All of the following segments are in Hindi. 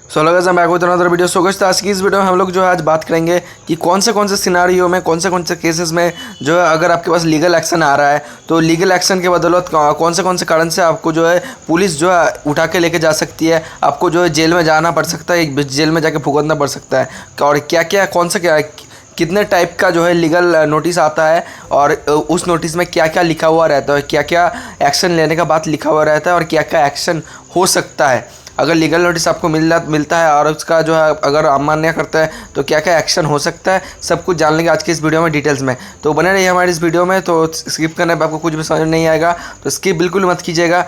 सो लगा मैं back with another video. So guys आज की इस वीडियो में हम लोग जो है आज बात करेंगे कि कौन से सिनारियो में कौन से केसेस में जो है अगर आपके पास लीगल एक्शन आ रहा है तो लीगल एक्शन के बदौलत कौन से कारण से आपको जो है पुलिस जो है उठा के लेके जा सकती है, आपको जो है जेल में जाना पड़ सकता है, जेल में जाके भुगतना पड़ सकता है, और क्या क्या कितने टाइप का जो है लीगल नोटिस आता है और उस नोटिस में क्या क्या लिखा हुआ रहता है, क्या क्या एक्शन लेने का बात लिखा हुआ रहता है और क्या क्या एक्शन हो सकता है अगर लीगल नोटिस आपको मिलता है और उसका जो है अगर अमान्य करता है तो क्या क्या एक्शन हो सकता है। सब कुछ जान लेंगे आज की इस वीडियो में डिटेल्स में, तो बने रहिए हमारे इस वीडियो में। तो स्किप करने पर आपको कुछ भी समझ नहीं आएगा तो स्किप बिल्कुल मत कीजिएगा।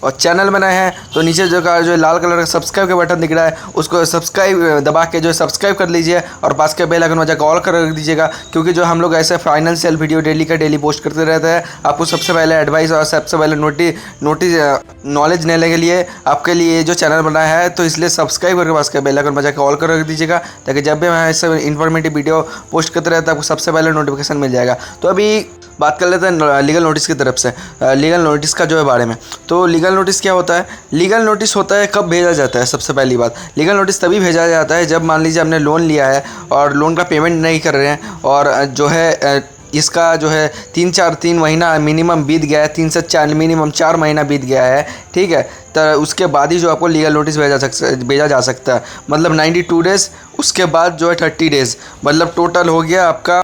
और चैनल में नए हैं तो नीचे जो लाल कलर का सब्सक्राइब का बटन दिख रहा है उसको सब्सक्राइब दबा के जो सब्सक्राइब कर लीजिए और पास के बेल आइकन में जाकर ऑल कर दीजिएगा, क्योंकि जो हम लोग ऐसे फाइनेंशियल वीडियो डेली पोस्ट करते रहते हैं। आपको सबसे पहले एडवाइस और सबसे पहले नोटिस नॉलेज लेने के लिए आपके लिए जो चैनल बनाया है, तो इसलिए सब्सक्राइब करके पास के बेल आइकन में जाकर ऑल कर दीजिएगा, ताकि जब भी मैं ऐसे इन्फॉर्मेटिव वीडियो पोस्ट करते रहते हैं आपको सबसे पहले नोटिफिकेशन मिल जाएगा। तो अभी बात कर लेते हैं लीगल नोटिस की तरफ से, लीगल नोटिस का जो है बारे में। तो लीगल नोटिस क्या होता है? लीगल नोटिस होता है कब भेजा जाता है? सबसे पहली बात, लीगल नोटिस तभी भेजा जाता है जब मान लीजिए आपने लोन लिया है और लोन का पेमेंट नहीं कर रहे हैं और जो है इसका जो है 3 महीना मिनिमम बीत गया है, 3 से 4 मिनिमम 4 महीना बीत गया है, ठीक है। तो उसके बाद ही जो आपको लीगल नोटिस भेजा जा सकता है, मतलब 92 डेज़, उसके बाद जो है 30 डेज़, मतलब टोटल हो गया आपका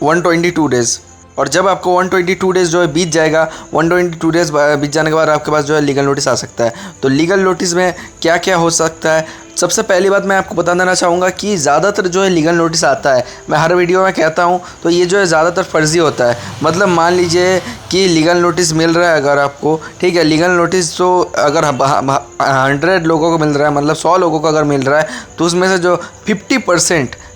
122 डेज़। और जब आपको 122 डेज़ जो है बीत जाएगा, 122 डेज़ बीत जाने के बाद आपके पास जो है लीगल नोटिस आ सकता है। तो लीगल नोटिस में क्या क्या हो सकता है? सबसे पहली बात मैं आपको बता देना चाहूँगा कि ज़्यादातर जो है लीगल नोटिस आता है, मैं हर वीडियो में कहता हूँ, तो ये जो है ज़्यादातर फर्जी होता है। मतलब मान लीजिए कि लीगल नोटिस मिल रहा है अगर आपको, ठीक है, लीगल नोटिस तो अगर 100 लोगों को मिल रहा है, मतलब 100 लोगों को अगर मिल रहा है, तो उसमें से जो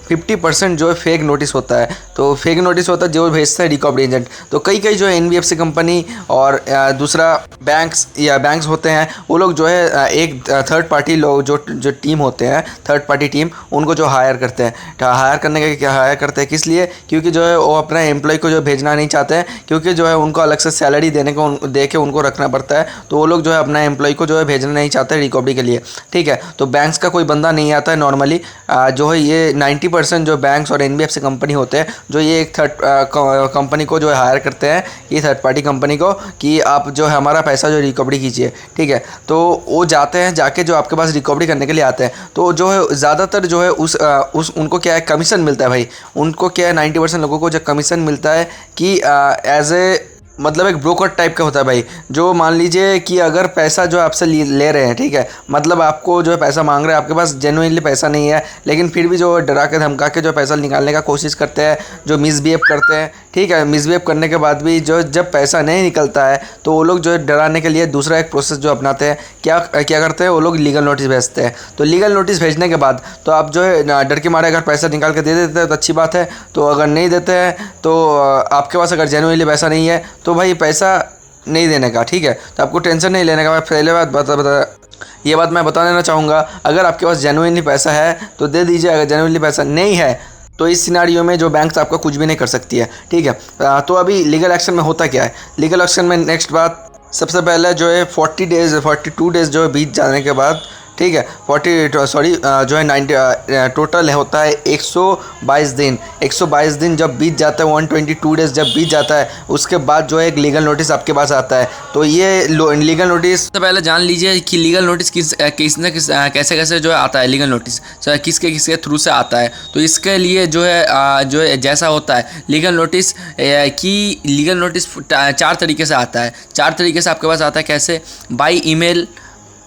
50% जो है फेक नोटिस होता है। तो फेक नोटिस होता है जो भेजता है रिकवरी एजेंट। तो कई जो है NBFC कंपनी और दूसरा बैंक्स होते हैं, वो लोग जो है एक थर्ड पार्टी लोग जो टीम होते हैं, थर्ड पार्टी टीम, उनको जो हायर करते हैं, हायर करते हैं किस लिए? क्योंकि जो है वो अपना एम्प्लॉय को जो भेजना नहीं चाहते हैं, क्योंकि जो है उनको अलग से सैलरी दे के उनको रखना पड़ता है। तो वो लोग जो है अपना एम्प्लॉय को जो है भेजना नहीं चाहते रिकवरी के लिए, ठीक है। तो बैंक्स का कोई बंदा नहीं आता है नॉर्मली, जो है ये 90% जो बैंक्स और NBFC कंपनी होते हैं, जो ये एक थर्ड कंपनी को जो है हायर करते हैं, ये थर्ड पार्टी कंपनी को, कि आप जो है हमारा पैसा जो रिकवरी कीजिए, ठीक है। तो वो जाते हैं, जाके जो आपके पास रिकवरी करने के लिए आते हैं, तो जो है ज़्यादातर जो है उस उनको क्या है, कमीशन मिलता है भाई। उनको क्या है, 90% लोगों को जो कमीशन मिलता है कि एज ए मतलब एक ब्रोकर टाइप का होता है भाई। जो मान लीजिए कि अगर पैसा जो आपसे ले रहे हैं, ठीक है, मतलब आपको जो है पैसा मांग रहे हैं, आपके पास जेन्युइनली पैसा नहीं है, लेकिन फिर भी जो डरा के धमका के जो पैसा निकालने का कोशिश करते हैं, जो मिसबिहेव करते हैं, ठीक है। मिसबिहेव करने के बाद भी जो जब पैसा नहीं निकलता है तो वो लोग जो है डराने के लिए दूसरा एक प्रोसेस जो अपनाते हैं, क्या करते हैं, वो लोग लीगल नोटिस भेजते हैं। तो लीगल नोटिस भेजने के बाद तो आप जो है डर के मारे अगर पैसा निकाल के दे देते हैं तो अच्छी बात है, तो अगर नहीं देते हैं तो आपके पास अगर जेन्युइनली पैसा नहीं है तो भाई पैसा नहीं देने का, ठीक है। तो आपको टेंशन नहीं लेने का। मैं पहले ये बात मैं बता देना चाहूँगा, अगर आपके पास जेन्युइनली पैसा है तो दे दीजिए, अगर जेन्युइनली पैसा नहीं है तो इस सिनारियो में जो बैंक्स आपका कुछ भी नहीं कर सकती है, ठीक है। तो अभी लीगल एक्शन में होता क्या है? लीगल एक्शन में नेक्स्ट बात, सबसे पहले जो है 42 डेज़ जो है बीत जाने के बाद, ठीक है, जो है 90 टोटल होता है 122 दिन। 122 दिन जब बीत जाता है, 122 डेज़ जब बीत जाता है, उसके बाद जो है एक लीगल नोटिस आपके पास आता है। तो ये लीगल नोटिस से पहले जान लीजिए कि लीगल नोटिस कैसे जो है आता है। लीगल नोटिस किसके थ्रू से आता है? तो इसके लिए जो है जैसा होता है लीगल नोटिस की, लीगल नोटिस 4 तरीके से आता है। 4 तरीके से आपके पास आता है। कैसे? बाई ईमेल,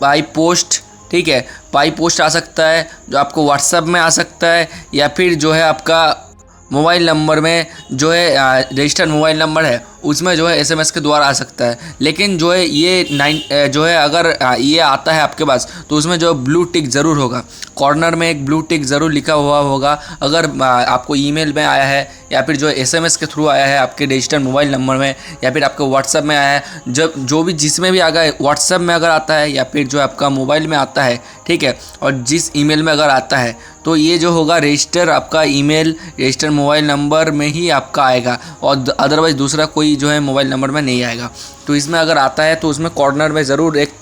बाई पोस्ट, ठीक है, बाई पोस्ट आ सकता है, जो आपको व्हाट्सएप में आ सकता है, या फिर जो है आपका मोबाइल नंबर में जो है रजिस्टर्ड मोबाइल नंबर है उसमें जो है SMS के द्वारा आ सकता है। लेकिन जो है ये जो है अगर ये आता है आपके पास तो उसमें जो ब्लू टिक ज़रूर होगा, कॉर्नर में एक ब्लू टिक ज़रूर लिखा हुआ होगा। अगर आपको ईमेल में आया है या फिर जो SMS के थ्रू आया है आपके रजिस्टर्ड मोबाइल नंबर में, या फिर आपके व्हाट्सएप में आया है, जो भी जिसमें भी आ गया, व्हाट्सएप में अगर आता है या फिर जो आपका मोबाइल में आता है, ठीक है, और जिस ईमेल में अगर आता है तो ये जो होगा रजिस्टर आपका ईमेल, रजिस्टर मोबाइल नंबर में ही आपका आएगा। और अदरवाइज़ दूसरा कोई जो है मोबाइल नंबर में नहीं आएगा। तो इसमें अगर आता है तो उसमें कॉर्नर में ज़रूर एक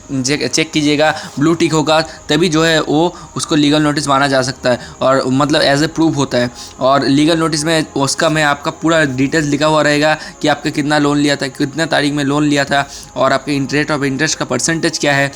चेक कीजिएगा, ब्लू टिक होगा, तभी जो है वो उसको लीगल नोटिस माना जा सकता है और मतलब एज ए प्रूफ होता है। और लीगल नोटिस में उसका में आपका पूरा डिटेल्स लिखा हुआ रहेगा कि आपका कितना लोन लिया था, कितने तारीख में लोन लिया था, और आपके रेट ऑफ इंटरेस्ट का परसेंटेज क्या है,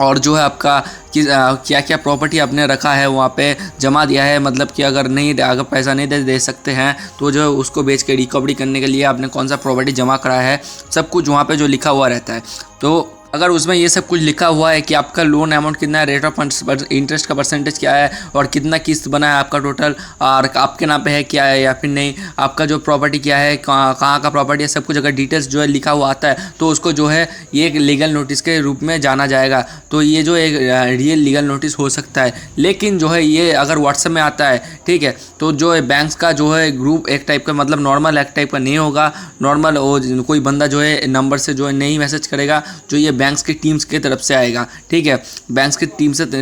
और जो है आपका क्या क्या प्रॉपर्टी आपने रखा है वहाँ पे जमा दिया है, मतलब कि अगर पैसा नहीं दे सकते हैं तो जो है उसको बेच के रिकवरी करने के लिए आपने कौन सा प्रॉपर्टी जमा करा है, सब कुछ वहाँ पे जो लिखा हुआ रहता है। तो अगर उसमें ये सब कुछ लिखा हुआ है कि आपका लोन अमाउंट कितना है, रेट ऑफ इंटरेस्ट का परसेंटेज क्या है, और कितना किस्त बना है आपका टोटल, और आपके नाम पे है क्या है या फिर नहीं, आपका जो प्रॉपर्टी क्या है, कहाँ का प्रॉपर्टी है, सब कुछ अगर डिटेल्स जो है लिखा हुआ आता है तो उसको जो है ये एक लीगल नोटिस के रूप में जाना जाएगा। तो ये जो एक रियल लीगल नोटिस हो सकता है। लेकिन जो है ये अगर व्हाट्सएप में आता है, ठीक है, तो जो है बैंक्स का जो है ग्रुप एक टाइप का, मतलब नॉर्मल एक टाइप का नहीं होगा। नॉर्मल कोई बंदा जो है नंबर से जो है नहीं मैसेज करेगा, जो ये बैंक्स की टीम्स की तरफ से आएगा, ठीक है, बैंक्स की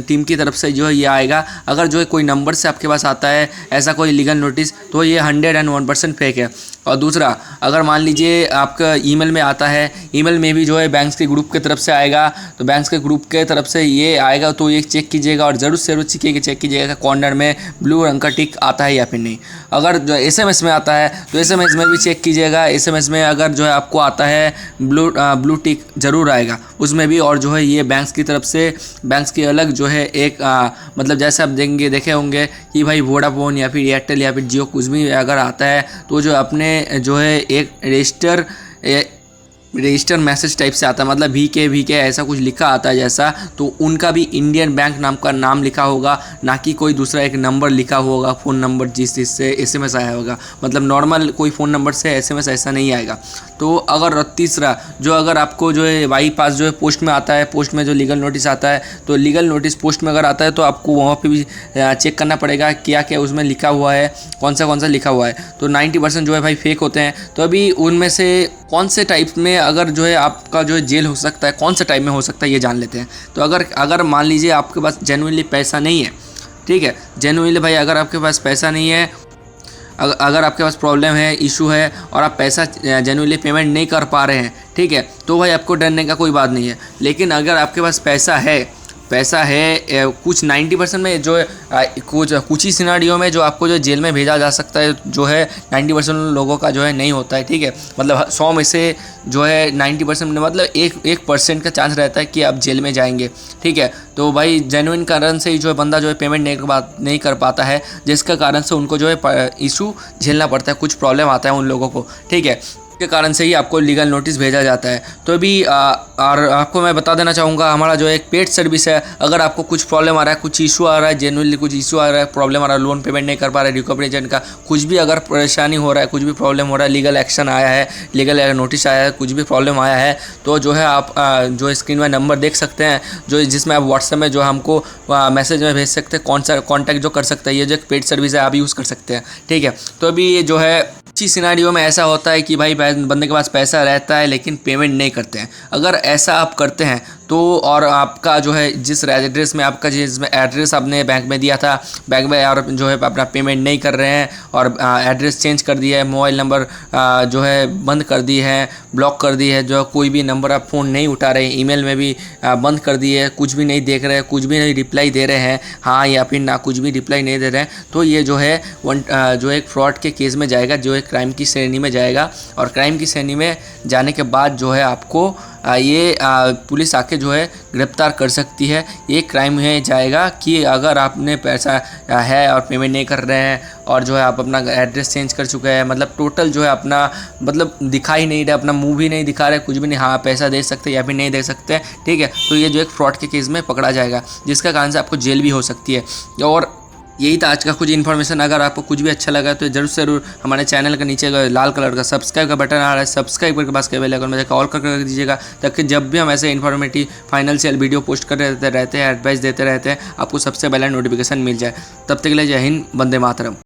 टीम की तरफ से जो है ये आएगा। अगर जो है कोई नंबर से आपके पास आता है ऐसा कोई लीगल नोटिस, तो ये 101% फेक है। और दूसरा, अगर मान लीजिए आपका ईमेल में आता है, ईमेल में भी जो है बैंक्स के ग्रुप की तरफ से आएगा, तो बैंक्स के ग्रुप के तरफ से ये आएगा तो ये चेक कीजिएगा, और ज़रूर से ज़रूर चेक कीजिएगा कॉर्नर में ब्लू रंग का टिक आता है या फिर नहीं। अगर जो SMS में आता है तो SMS में भी चेक कीजिएगा। SMS में अगर जो है आपको आता है ब्लू टिक ज़रूर आएगा उसमें भी। और जो है ये बैंक्स की तरफ से, बैंक्स की अलग जो है एक मतलब जैसे आप देखे होंगे कि भाई वोडाफोन या फिर एयरटेल या फिर जियो कुछ भी अगर आता है तो जो अपने जो है एक रजिस्टर मैसेज टाइप से आता है, मतलब VK ऐसा कुछ लिखा आता है जैसा, तो उनका भी इंडियन बैंक नाम का नाम लिखा होगा, ना कि कोई दूसरा एक नंबर लिखा होगा, फ़ोन नंबर जिससे SMS आया होगा। मतलब नॉर्मल कोई फ़ोन नंबर से SMS ऐसा नहीं आएगा। तो अगर तीसरा जो अगर आपको जो है बाई पास जो है पोस्ट में आता है, पोस्ट में जो लीगल नोटिस आता है, तो लीगल नोटिस पोस्ट में अगर आता है तो आपको वहाँ पे भी चेक करना पड़ेगा क्या क्या उसमें लिखा हुआ है, कौन सा लिखा हुआ है। तो 90% जो है भाई फेक होते हैं। तो अभी उनमें से कौन से टाइप में अगर जो है आपका जो है जेल हो सकता है, कौन से टाइप में हो सकता है ये जान लेते हैं। तो अगर मान लीजिए आपके पास जेन्युइनली पैसा नहीं है, ठीक है, जेन्युइनली भाई अगर आपके पास पैसा नहीं है, अगर आपके पास प्रॉब्लम है, इशू है, और आप पैसा जेन्युइनली पेमेंट नहीं कर पा रहे हैं, ठीक है, तो भाई आपको डरने का कोई बात नहीं है। लेकिन अगर आपके पास पैसा है कुछ 90% में जो है कुछ ही सिनारियों में जो आपको जो जेल में भेजा जा सकता है, जो है 90% लोगों का जो है नहीं होता है, ठीक है। मतलब 100 में से जो है 90% में मतलब 1% का चांस रहता है कि आप जेल में जाएंगे, ठीक है। तो भाई जेन्युइन कारण से ही जो है बंदा जो है पेमेंट नहीं कर पाता है, जिसका कारण से उनको जो है इशू झेलना पड़ता है, कुछ प्रॉब्लम आता है उन लोगों को, ठीक है, के कारण से ही आपको लीगल नोटिस भेजा जाता है। तो अभी और आपको मैं बता देना चाहूँगा, हमारा जो एक पेड सर्विस है, अगर आपको कुछ प्रॉब्लम आ रहा है, कुछ इशू आ रहा है, जेन्युइनली कुछ इशू आ रहा है, प्रॉब्लम आ रहा है, लोन पेमेंट नहीं कर पा रहा है, रिकवरी एजेंट का कुछ भी अगर परेशानी हो रहा है, कुछ भी प्रॉब्लम हो रहा है, लीगल एक्शन आया है, लीगल नोटिस आया है, कुछ भी प्रॉब्लम आया है, तो जो है आप जो स्क्रीन में नंबर देख सकते हैं, जो जिसमें आप व्हाट्सएप में जो हमको मैसेज में भेज सकते हैं, कौन सा कॉन्टैक्ट जो कर सकते हैं। ये जो एक पेड सर्विस है आप यूज़ कर सकते हैं, ठीक है। तो अभी ये जो है अच्छी सिनारियो में ऐसा होता है कि भाई बंदे के पास पैसा रहता है लेकिन पेमेंट नहीं करते हैं। अगर ऐसा आप करते हैं तो, और आपका जो है जिस एड्रेस में आपका जिसमें एड्रेस आपने बैंक में दिया था, बैंक में और जो है अपना पेमेंट नहीं कर रहे हैं, और एड्रेस चेंज कर दिया है, मोबाइल नंबर जो है बंद कर दिए हैं, ब्लॉक कर दिए है, जो कोई भी नंबर आप फ़ोन नहीं उठा रहे, ईमेल में भी बंद कर दिए है, कुछ भी नहीं देख रहे हैं, कुछ भी नहीं रिप्लाई दे रहे हैं, हाँ या फिर ना, कुछ भी रिप्लाई नहीं दे रहे हैं, तो ये जो है जो एक फ्रॉड के केस में जाएगा, जो एक क्राइम की श्रेणी में जाएगा। और क्राइम की श्रेणी में जाने के बाद जो है आपको ये पुलिस आके जो है गिरफ्तार कर सकती है। ये क्राइम है जाएगा कि अगर आपने पैसा है और पेमेंट नहीं कर रहे हैं, और जो है आप अपना एड्रेस चेंज कर चुके हैं, मतलब टोटल जो है अपना मतलब दिखा ही नहीं रहे, अपना मुंह भी नहीं दिखा रहे, कुछ भी नहीं, हाँ पैसा दे सकते या फिर नहीं दे सकते, ठीक है। तो ये जो एक फ्रॉड के केस में पकड़ा जाएगा, जिसका कारण से आपको जेल भी हो सकती है। और यही था आज का कुछ इन्फॉर्मेशन। अगर आपको कुछ भी अच्छा लगा तो ज़रूर से ज़रूर हमारे चैनल के नीचे लाल कलर का सब्सक्राइब का बटन आ रहा है, सब्सक्राइब करके पास के बेल आइकन में जाकर ऑल कर दीजिएगा, ताकि जब भी हम ऐसे इन्फॉर्मेटिव फाइनेंशियल वीडियो पोस्ट कर रहते हैं, एडवाइस देते रहते हैं, आपको सबसे पहले नोटिफिकेशन मिल जाए। तब तक के लिए जय हिंद, वंदे मातरम।